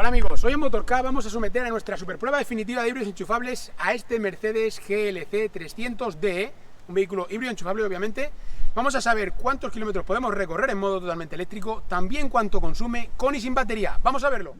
Hola amigos, hoy en Motork vamos a someter a nuestra superprueba definitiva de híbridos enchufables a este Mercedes GLC 300D, un vehículo híbrido enchufable obviamente. Vamos a saber cuántos kilómetros podemos recorrer en modo totalmente eléctrico, también cuánto consume con y sin batería. ¡Vamos a verlo!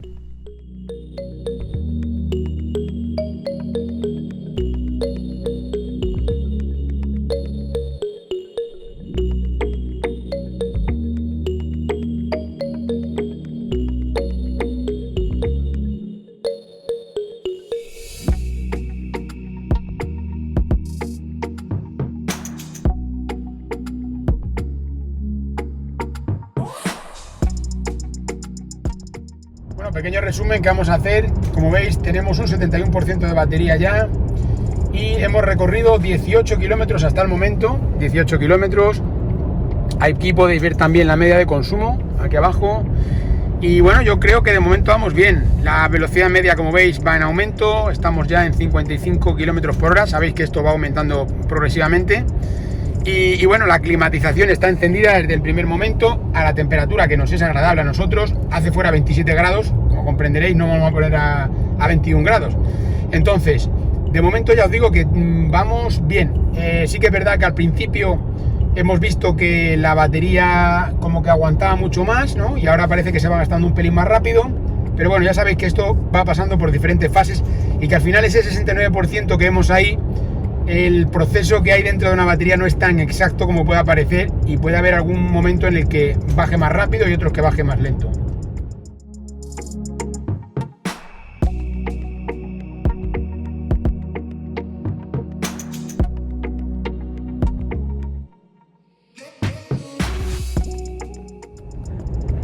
Pequeño resumen que vamos a hacer. Como veis, tenemos un 71% de batería ya y hemos recorrido 18 kilómetros hasta el momento. 18 kilómetros. Aquí podéis ver también la media de consumo aquí abajo. Y bueno, yo creo que de momento vamos bien. La velocidad media, como veis, va en aumento. Estamos ya en 55 kilómetros por hora. Sabéis que esto va aumentando progresivamente. Y bueno, la climatización está encendida desde el primer momento a la temperatura que nos es agradable a nosotros. Hace fuera 27 grados, como comprenderéis, no vamos a poner a 21 grados. Entonces, de momento ya os digo que vamos bien. Sí que es verdad que al principio hemos visto que la batería como que aguantaba mucho más, ¿no? Y ahora parece que se va gastando un pelín más rápido. Pero bueno, ya sabéis que esto va pasando por diferentes fases y que al final ese 69% que vemos ahí, el proceso que hay dentro de una batería no es tan exacto como pueda parecer y puede haber algún momento en el que baje más rápido y otros que baje más lento.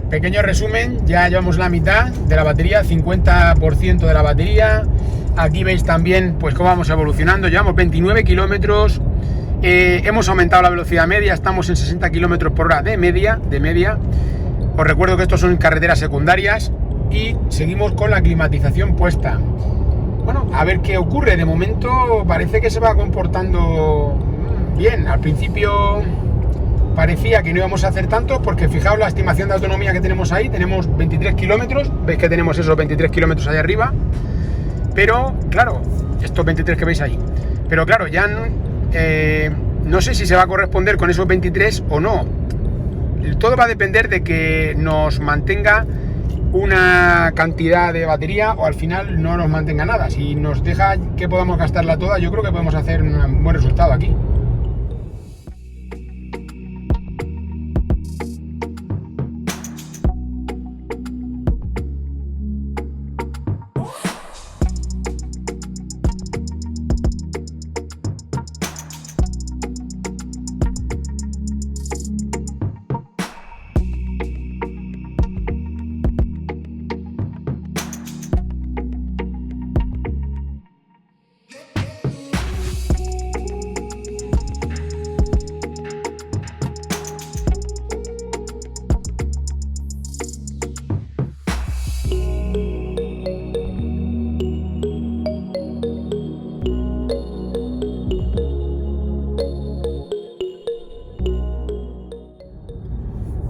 Pequeño resumen, ya llevamos la mitad de la batería, 50% de la batería. Aquí veis también pues cómo vamos evolucionando. Llevamos 29 kilómetros, hemos aumentado la velocidad media, estamos en 60 kilómetros por hora de media. Os recuerdo que estos son carreteras secundarias y seguimos con la climatización puesta. Bueno, a ver qué ocurre. De momento parece que se va comportando bien. Al principio parecía que no íbamos a hacer tanto porque fijaos la estimación de autonomía que tenemos ahí. Tenemos 23 kilómetros, veis que tenemos esos 23 kilómetros ahí arriba. Pero, claro, estos 23 que veis ahí. Pero claro, ya no sé si se va a corresponder con esos 23 o no. Todo va a depender de que nos mantenga una cantidad de batería o al final no nos mantenga nada. Si nos deja que podamos gastarla toda, yo creo que podemos hacer un buen resultado aquí.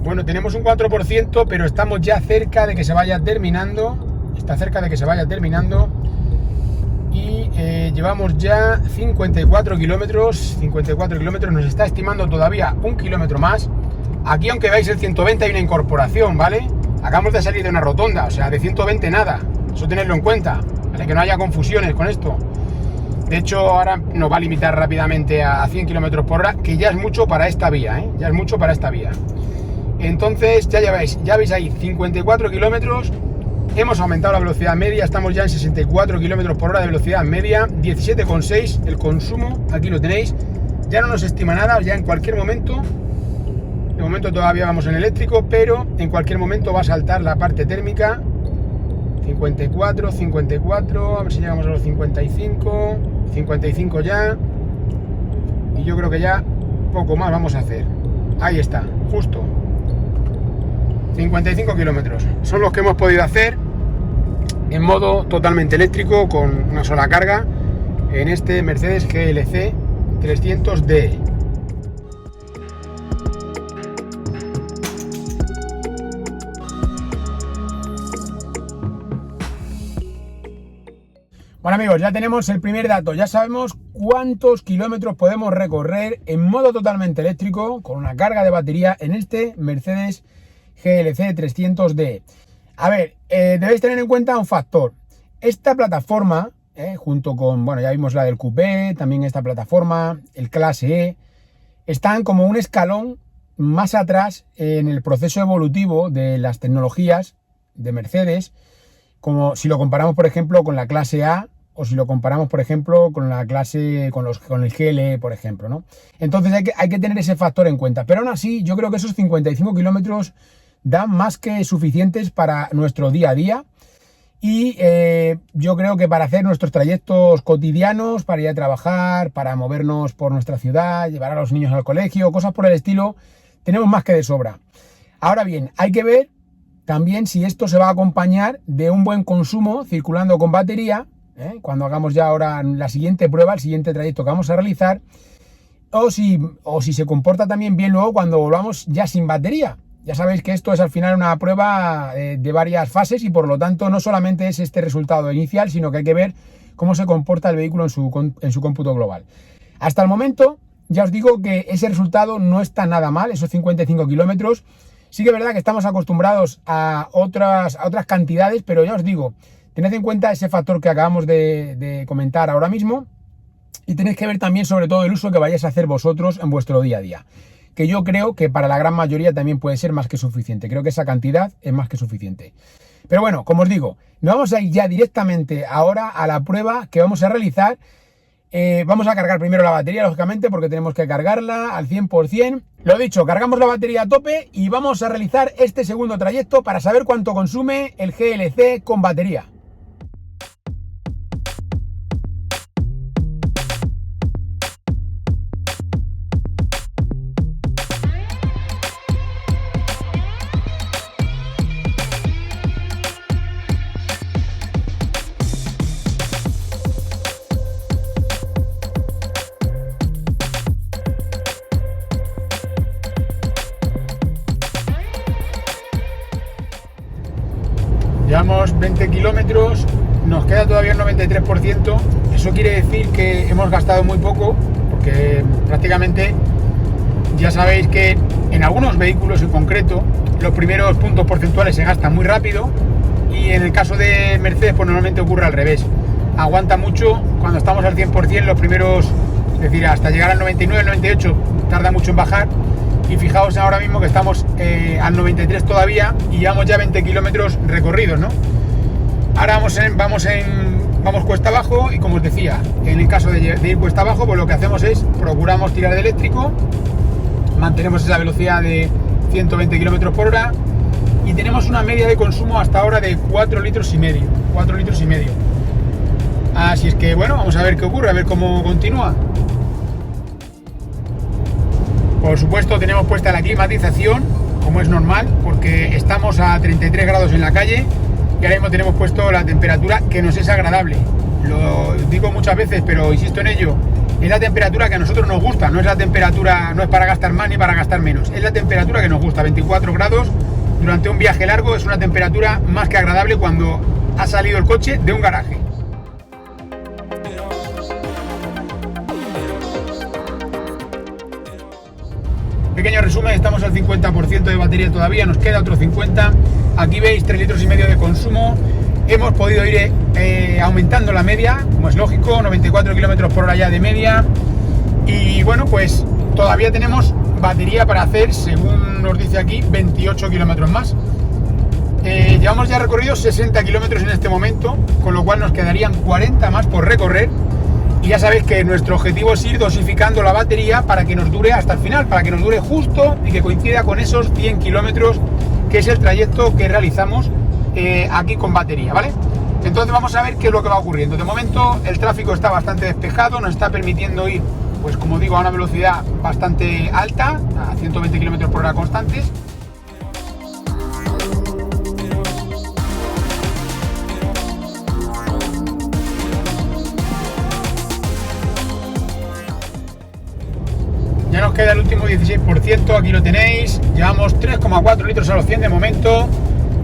Bueno, tenemos un 4%, pero estamos ya cerca de que se vaya terminando. Está cerca de que se vaya terminando. Y llevamos ya 54 kilómetros. 54 kilómetros, nos está estimando todavía un kilómetro más. Aquí, aunque veáis el 120, hay una incorporación, ¿vale? Acabamos de salir de una rotonda, o sea, de 120 nada. Eso tenedlo en cuenta, ¿vale? Que no haya confusiones con esto. De hecho, ahora nos va a limitar rápidamente a 100 kilómetros por hora, que ya es mucho para esta vía, ¿eh? Ya es mucho para esta vía. Entonces ya veis ahí 54 kilómetros, hemos aumentado la velocidad media, estamos ya en 64 kilómetros por hora de velocidad media, 17,6 el consumo, aquí lo tenéis, ya no nos estima nada, ya en cualquier momento, de momento todavía vamos en eléctrico, pero en cualquier momento va a saltar la parte térmica, 54, 54, a ver si llegamos a los 55, 55 ya, y yo creo que ya poco más vamos a hacer, ahí está, justo. 55 kilómetros son los que hemos podido hacer en modo totalmente eléctrico con una sola carga en este Mercedes GLC 300D. Bueno amigos, ya tenemos el primer dato, ya sabemos cuántos kilómetros podemos recorrer en modo totalmente eléctrico con una carga de batería en este Mercedes GLC 300D. A ver, debéis tener en cuenta un factor. Esta plataforma, junto con, bueno, ya vimos la del Coupé, también esta plataforma, el Clase E, están como un escalón más atrás en el proceso evolutivo de las tecnologías de Mercedes, como si lo comparamos, por ejemplo, con la Clase A, o si lo comparamos, por ejemplo, con la clase, con el GLE, por ejemplo, ¿no? Entonces hay que tener ese factor en cuenta. Pero aún así, yo creo que esos 55 kilómetros dan más que suficientes para nuestro día a día. Y yo creo que para hacer nuestros trayectos cotidianos, para ir a trabajar, para movernos por nuestra ciudad, llevar a los niños al colegio, cosas por el estilo, tenemos más que de sobra. Ahora bien, hay que ver también si esto se va a acompañar de un buen consumo circulando con batería, cuando hagamos ya ahora la siguiente prueba, el siguiente trayecto que vamos a realizar, o si se comporta también bien luego cuando volvamos ya sin batería. Ya sabéis que esto es al final una prueba de varias fases y por lo tanto no solamente es este resultado inicial, sino que hay que ver cómo se comporta el vehículo en su cómputo global. Hasta el momento ya os digo que ese resultado no está nada mal, esos 55 kilómetros. Sí que es verdad que estamos acostumbrados a otras cantidades, pero ya os digo, tened en cuenta ese factor que acabamos de comentar ahora mismo y tenéis que ver también sobre todo el uso que vayáis a hacer vosotros en vuestro día a día, que yo creo que para la gran mayoría también puede ser más que suficiente. Creo que esa cantidad es más que suficiente. Pero bueno, como os digo, nos vamos a ir ya directamente ahora a la prueba que vamos a realizar. Vamos a cargar primero la batería, lógicamente, porque tenemos que cargarla al 100%. Lo dicho, cargamos la batería a tope y vamos a realizar este segundo trayecto para saber cuánto consume el GLC con batería. Llevamos 20 kilómetros, nos queda todavía el 93%, eso quiere decir que hemos gastado muy poco, porque prácticamente ya sabéis que en algunos vehículos en concreto los primeros puntos porcentuales se gastan muy rápido y en el caso de Mercedes pues normalmente ocurre al revés, aguanta mucho cuando estamos al 100% los primeros, es decir, hasta llegar al 99, al 98 tarda mucho en bajar. Y fijaos ahora mismo que estamos al 93 todavía y llevamos ya 20 kilómetros recorridos, ¿no? Ahora vamos cuesta abajo y como os decía, en el caso de ir cuesta abajo, pues lo que hacemos es procuramos tirar de eléctrico, mantenemos esa velocidad de 120 kilómetros por hora y tenemos una media de consumo hasta ahora de 4 litros y medio. Así es que bueno, vamos a ver qué ocurre, a ver cómo continúa. Por supuesto tenemos puesta la climatización, como es normal, porque estamos a 33 grados en la calle y ahora mismo tenemos puesto la temperatura que nos es agradable. Lo digo muchas veces, pero insisto en ello, es la temperatura que a nosotros nos gusta, no es la temperatura, no es para gastar más ni para gastar menos, es la temperatura que nos gusta. 24 grados durante un viaje largo es una temperatura más que agradable cuando ha salido el coche de un garaje. Pequeño resumen, estamos al 50% de batería todavía, nos queda otro 50%. Aquí veis 3 litros y medio de consumo. Hemos podido ir aumentando la media, como es lógico, 94 kilómetros por hora ya de media. Y bueno, pues todavía tenemos batería para hacer, según nos dice aquí, 28 kilómetros más. Llevamos ya recorrido 60 kilómetros en este momento, con lo cual nos quedarían 40 más por recorrer. Y ya sabéis que nuestro objetivo es ir dosificando la batería para que nos dure hasta el final, para que nos dure justo y que coincida con esos 100 kilómetros, que es el trayecto que realizamos aquí con batería, ¿vale? Entonces vamos a ver qué es lo que va ocurriendo. De momento el tráfico está bastante despejado, nos está permitiendo ir, pues como digo, a una velocidad bastante alta, a 120 kilómetros por hora constantes. Ya nos queda el último 16%, aquí lo tenéis. Llevamos 3,4 litros a los 100 de momento.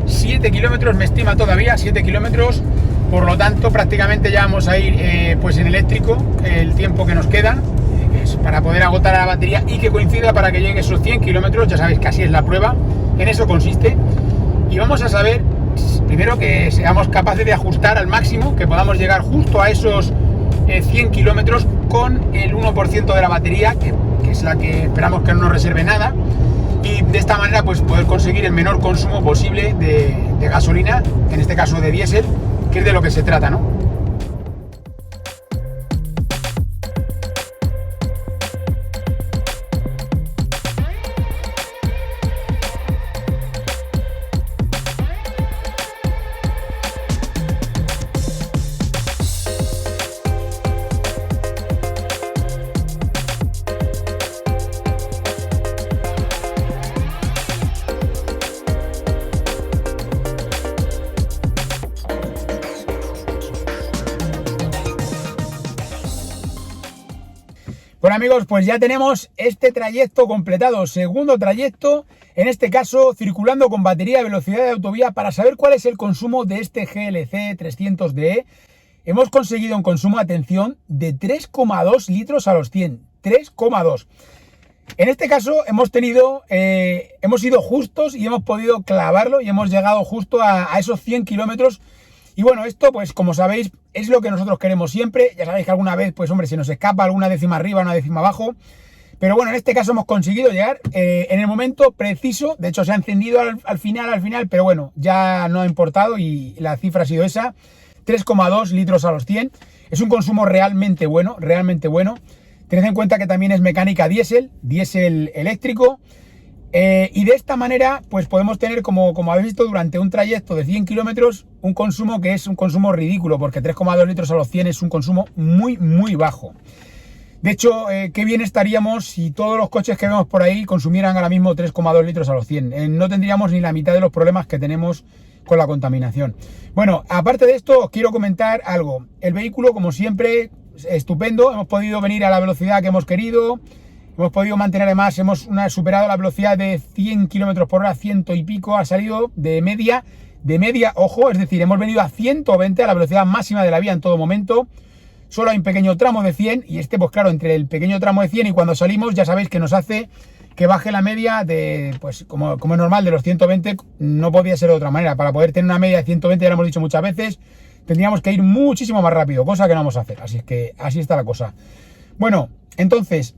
7 kilómetros me estima todavía, 7 kilómetros. Por lo tanto, prácticamente ya vamos a ir pues en eléctrico el tiempo que nos queda, que es para poder agotar a la batería y que coincida para que llegue esos 100 kilómetros. Ya sabéis que así es la prueba, en eso consiste. Y vamos a saber, primero, que seamos capaces de ajustar al máximo, que podamos llegar justo a esos 100 kilómetros con el 1% de la batería, que es la que esperamos que no nos reserve nada. Y de esta manera pues poder conseguir el menor consumo posible de gasolina, en este caso de diésel, que es de lo que se trata, ¿no? Bueno amigos, pues ya tenemos este trayecto completado, segundo trayecto, en este caso circulando con batería de velocidad de autovía para saber cuál es el consumo de este GLC 300DE. Hemos conseguido un consumo, atención, de 3,2 litros a los 100, 3,2. En este caso hemos ido justos y hemos podido clavarlo y hemos llegado justo a esos 100 kilómetros. Y bueno, esto pues como sabéis es lo que nosotros queremos siempre. Ya sabéis que alguna vez pues hombre se nos escapa alguna décima arriba, una décima abajo. Pero bueno, en este caso hemos conseguido llegar en el momento preciso. De hecho se ha encendido al final, pero bueno, ya no ha importado y la cifra ha sido esa. 3,2 litros a los 100. Es un consumo realmente bueno, realmente bueno. Tened en cuenta que también es mecánica diésel eléctrico. Y de esta manera pues podemos tener, como habéis visto, durante un trayecto de 100 kilómetros un consumo que es un consumo ridículo, porque 3,2 litros a los 100 es un consumo muy muy bajo. De hecho, qué bien estaríamos si todos los coches que vemos por ahí consumieran ahora mismo 3,2 litros a los 100. No tendríamos ni la mitad de los problemas que tenemos con la contaminación. Bueno, aparte de esto os quiero comentar algo. El vehículo, como siempre, estupendo. Hemos podido venir a la velocidad que hemos querido. Hemos podido mantener, además, hemos superado la velocidad de 100 km por hora, 100 y pico, ha salido de media, ojo, es decir, hemos venido a 120, a la velocidad máxima de la vía en todo momento. Solo hay un pequeño tramo de 100 y pues claro, entre el pequeño tramo de 100 y cuando salimos ya sabéis que nos hace que baje la media de, pues como es normal, de los 120, no podía ser de otra manera. Para poder tener una media de 120, ya lo hemos dicho muchas veces, tendríamos que ir muchísimo más rápido, cosa que no vamos a hacer, así es que así está la cosa. Bueno, entonces...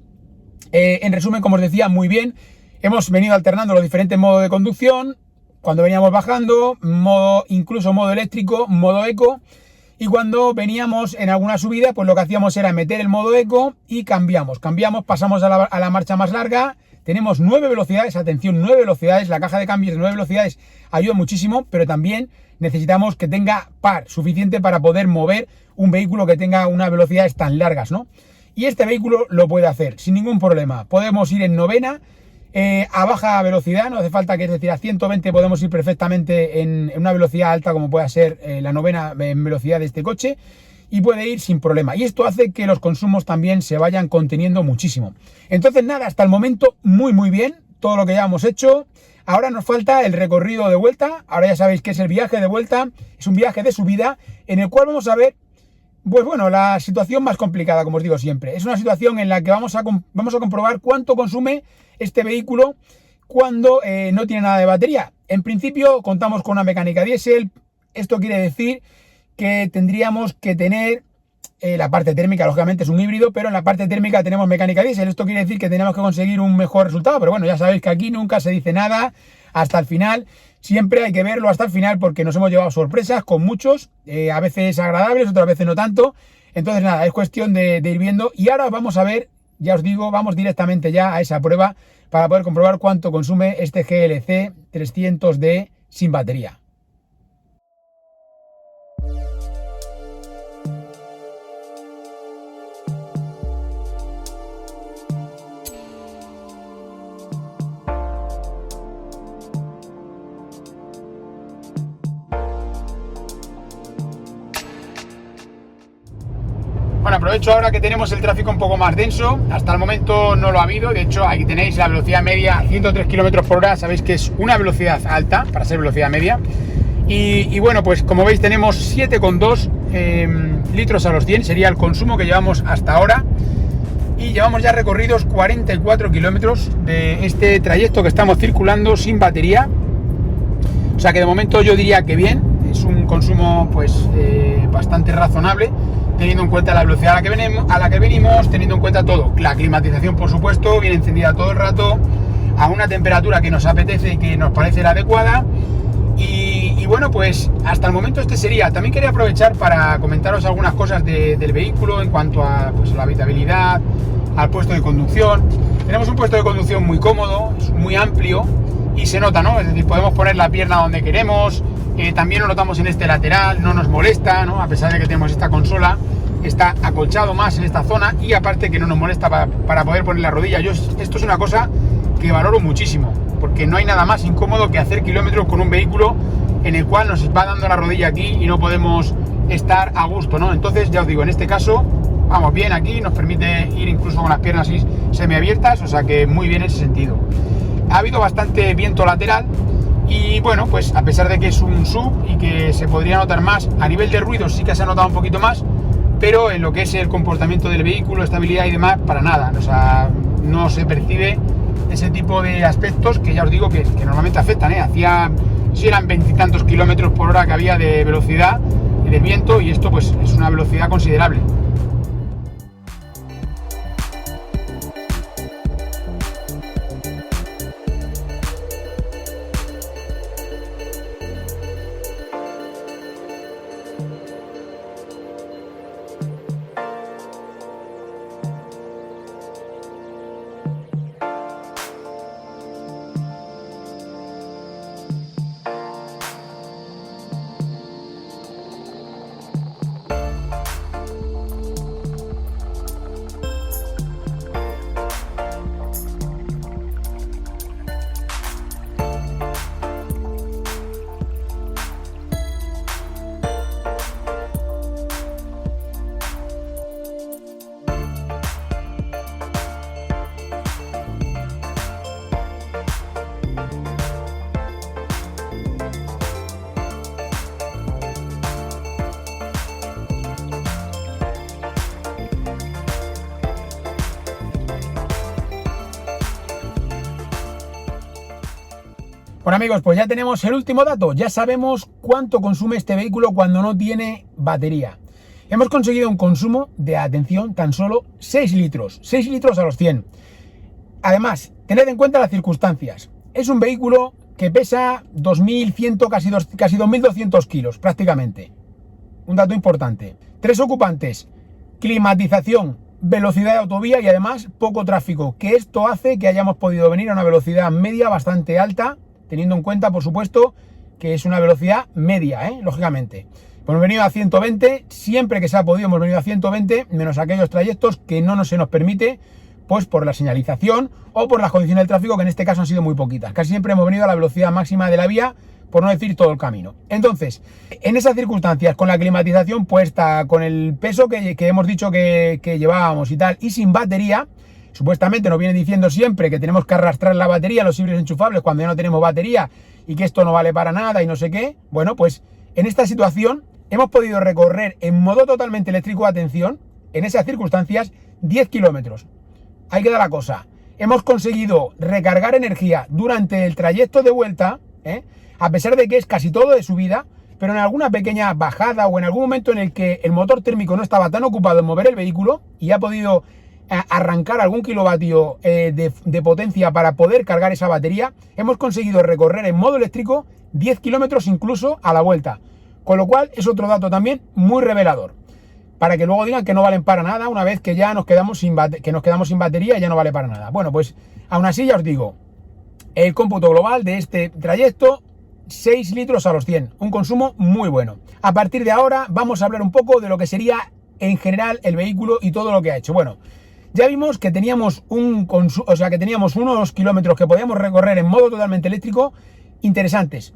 en resumen, como os decía, muy bien. Hemos venido alternando los diferentes modos de conducción. Cuando veníamos bajando, incluso modo eléctrico, modo eco. Y cuando veníamos en alguna subida, pues lo que hacíamos era meter el modo eco y cambiamos, pasamos a la marcha más larga. Tenemos 9 velocidades, atención, 9 velocidades. La caja de cambios de 9 velocidades ayuda muchísimo, pero también necesitamos que tenga par suficiente para poder mover un vehículo que tenga unas velocidades tan largas, ¿no? Y este vehículo lo puede hacer sin ningún problema. Podemos ir en novena, a baja velocidad, no hace falta, que es decir, a 120 podemos ir perfectamente en una velocidad alta como pueda ser la novena en velocidad de este coche, y puede ir sin problema. Y esto hace que los consumos también se vayan conteniendo muchísimo. Entonces nada, hasta el momento muy muy bien, todo lo que ya hemos hecho. Ahora nos falta el recorrido de vuelta. Ahora ya sabéis que es el viaje de vuelta, es un viaje de subida en el cual vamos a ver, pues bueno, la situación más complicada, como os digo siempre. Es una situación en la que vamos a comprobar cuánto consume este vehículo cuando no tiene nada de batería. En principio contamos con una mecánica diésel. Esto quiere decir que tendríamos que tener la parte térmica, lógicamente es un híbrido, pero en la parte térmica tenemos mecánica diésel. Esto quiere decir que tenemos que conseguir un mejor resultado, pero bueno, ya sabéis que aquí nunca se dice nada hasta el final. Siempre hay que verlo hasta el final porque nos hemos llevado sorpresas con muchos, a veces agradables, otras veces no tanto. Entonces nada, es cuestión de ir viendo. Y ahora vamos a ver, ya os digo, vamos directamente ya a esa prueba para poder comprobar cuánto consume este GLC 300D sin batería. Bueno, aprovecho ahora que tenemos el tráfico un poco más denso. Hasta el momento no lo ha habido. De hecho, aquí tenéis la velocidad media, 103 km por hora. Sabéis que es una velocidad alta para ser velocidad media. Y bueno, pues como veis tenemos 7,2 litros a los 100, sería el consumo que llevamos hasta ahora. Y llevamos ya recorridos 44 kilómetros de este trayecto que estamos circulando sin batería. O sea que de momento yo diría que bien, es un consumo pues bastante razonable, teniendo en cuenta la velocidad a la que venimos, teniendo en cuenta todo. La climatización, por supuesto, viene encendida todo el rato, a una temperatura que nos apetece y que nos parece la adecuada. Y bueno, pues hasta el momento este sería. También quería aprovechar para comentaros algunas cosas del vehículo en cuanto a pues, la habitabilidad, al puesto de conducción. Tenemos un puesto de conducción muy cómodo, es muy amplio y se nota, ¿no? Es decir, podemos poner la pierna donde queremos, también lo notamos en este lateral, no nos molesta, ¿no? A pesar de que tenemos esta consola, está acolchado más en esta zona y aparte que no nos molesta para poder poner la rodilla. Esto es una cosa que valoro muchísimo, porque no hay nada más incómodo que hacer kilómetros con un vehículo en el cual nos va dando la rodilla aquí y no podemos estar a gusto, ¿no? Entonces, ya os digo, en este caso vamos bien aquí, nos permite ir incluso con las piernas así semiabiertas, o sea que muy bien en ese sentido. Ha habido bastante viento lateral y bueno, pues a pesar de que es un SUV y que se podría notar más, a nivel de ruido sí que se ha notado un poquito más, pero en lo que es el comportamiento del vehículo, estabilidad y demás, para nada, o sea, no se percibe ese tipo de aspectos que ya os digo que normalmente afectan, si eran 20 y tantos kilómetros por hora que había de velocidad del viento, y esto pues es una velocidad considerable. Bueno amigos, pues ya tenemos el último dato, ya sabemos cuánto consume este vehículo cuando no tiene batería. Hemos conseguido un consumo de, atención, tan solo 6 litros a los 100. Además, tened en cuenta las circunstancias. Es un vehículo que pesa 2.100, casi 2.200 kilos prácticamente. Un dato importante. 3 ocupantes, climatización, velocidad de autovía y además poco tráfico, que esto hace que hayamos podido venir a una velocidad media bastante alta, teniendo en cuenta, por supuesto, que es una velocidad media, lógicamente. Pues hemos venido a 120, siempre que se ha podido hemos venido a 120, menos aquellos trayectos que no se nos permite, pues por la señalización o por las condiciones del tráfico, que en este caso han sido muy poquitas. Casi siempre hemos venido a la velocidad máxima de la vía, por no decir todo el camino. Entonces, en esas circunstancias, con la climatización puesta, con el peso que hemos dicho que llevábamos y tal, y sin batería, supuestamente nos viene diciendo siempre que tenemos que arrastrar la batería, los híbridos enchufables, cuando ya no tenemos batería y que esto no vale para nada y no sé qué. Bueno, pues en esta situación hemos podido recorrer en modo totalmente eléctrico, atención, en esas circunstancias, 10 kilómetros. Ahí queda la cosa. Hemos conseguido recargar energía durante el trayecto de vuelta, a pesar de que es casi todo de subida, pero en alguna pequeña bajada o en algún momento en el que el motor térmico no estaba tan ocupado en mover el vehículo y ha podido arrancar algún kilovatio de potencia para poder cargar esa batería, hemos conseguido recorrer en modo eléctrico 10 kilómetros incluso a la vuelta, con lo cual es otro dato también muy revelador, para que luego digan que no valen para nada una vez que ya nos quedamos sin batería y ya no vale para nada. Bueno, pues aún así ya os digo, el cómputo global de este trayecto, 6 litros a los 100, un consumo muy bueno. A partir de ahora vamos a hablar un poco de lo que sería en general el vehículo y todo lo que ha hecho. Bueno, ya vimos que teníamos unos kilómetros que podíamos recorrer en modo totalmente eléctrico interesantes.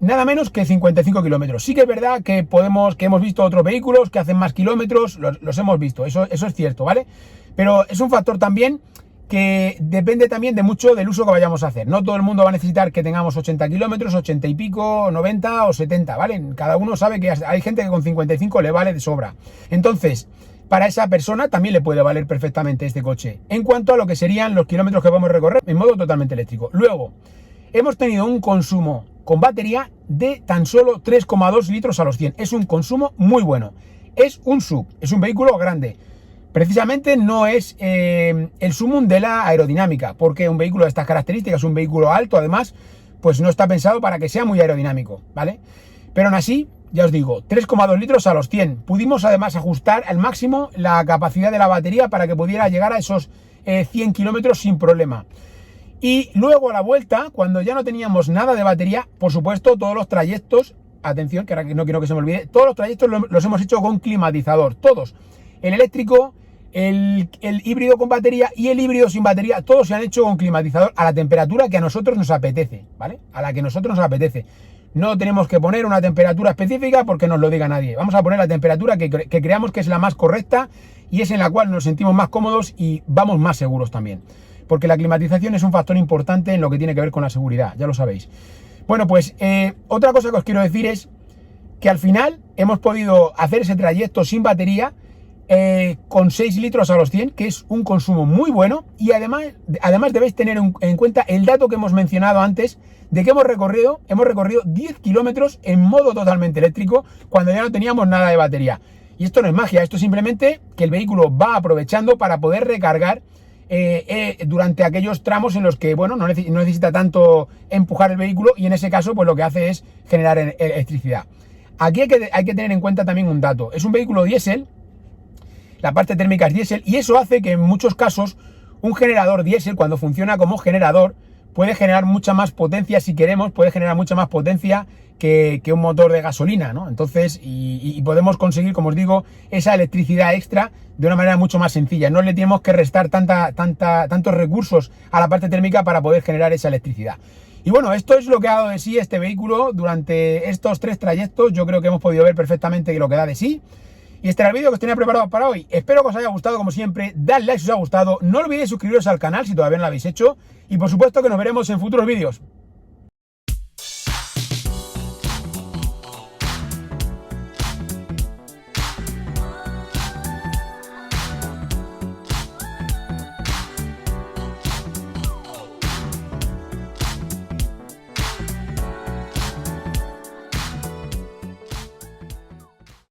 Nada menos que 55 kilómetros. Sí que es verdad que hemos visto otros vehículos que hacen más kilómetros, los hemos visto, eso es cierto, ¿vale? Pero es un factor también que depende también de mucho del uso que vayamos a hacer. No todo el mundo va a necesitar que tengamos 80 kilómetros, 80 y pico, 90 o 70, ¿vale? Cada uno sabe que hay gente que con 55 le vale de sobra. Entonces, para esa persona también le puede valer perfectamente este coche. En cuanto a lo que serían los kilómetros que podemos recorrer en modo totalmente eléctrico. Luego, hemos tenido un consumo con batería de tan solo 3,2 litros a los 100. Es un consumo muy bueno. Es un SUV, es un vehículo grande. Precisamente no es el sumum de la aerodinámica, porque un vehículo de estas características, un vehículo alto además, pues no está pensado para que sea muy aerodinámico, ¿vale? Pero aún así, ya os digo, 3,2 litros a los 100. Pudimos además ajustar al máximo la capacidad de la batería para que pudiera llegar a esos 100 kilómetros sin problema. Y luego a la vuelta, cuando ya no teníamos nada de batería, por supuesto, todos los trayectos, atención, que ahora no quiero que se me olvide, todos los trayectos los hemos hecho con climatizador, todos. El eléctrico, el híbrido con batería y el híbrido sin batería, todos se han hecho con climatizador a la temperatura que a nosotros nos apetece, ¿vale? A la que a nosotros nos apetece. No tenemos que poner una temperatura específica porque nos lo diga nadie. Vamos a poner la temperatura que creamos que es la más correcta y es en la cual nos sentimos más cómodos y vamos más seguros también. Porque la climatización es un factor importante en lo que tiene que ver con la seguridad, ya lo sabéis. Bueno, pues otra cosa que os quiero decir es que al final hemos podido hacer ese trayecto sin batería con 6 litros a los 100, que es un consumo muy bueno, y además debéis tener en cuenta el dato que hemos mencionado antes, de que hemos recorrido 10 kilómetros en modo totalmente eléctrico, cuando ya no teníamos nada de batería. Y esto no es magia, esto es simplemente que el vehículo va aprovechando para poder recargar durante aquellos tramos en los que, bueno, no necesita tanto empujar el vehículo, y en ese caso, pues lo que hace es generar electricidad. Aquí hay que tener en cuenta también un dato. Es un vehículo diésel, la parte térmica es diésel, y eso hace que en muchos casos un generador diésel, cuando funciona como generador, puede generar mucha más potencia, si queremos, puede generar mucha más potencia que un motor de gasolina, ¿no? Entonces, y podemos conseguir, como os digo, esa electricidad extra de una manera mucho más sencilla. No le tenemos que restar tantos recursos a la parte térmica para poder generar esa electricidad. Y bueno, esto es lo que ha dado de sí este vehículo durante estos 3 trayectos. Yo creo que hemos podido ver perfectamente lo que da de sí. Y este era el vídeo que os tenía preparado para hoy. Espero que os haya gustado, como siempre. Dadle like si os ha gustado. No olvidéis suscribiros al canal si todavía no lo habéis hecho. Y por supuesto que nos veremos en futuros vídeos.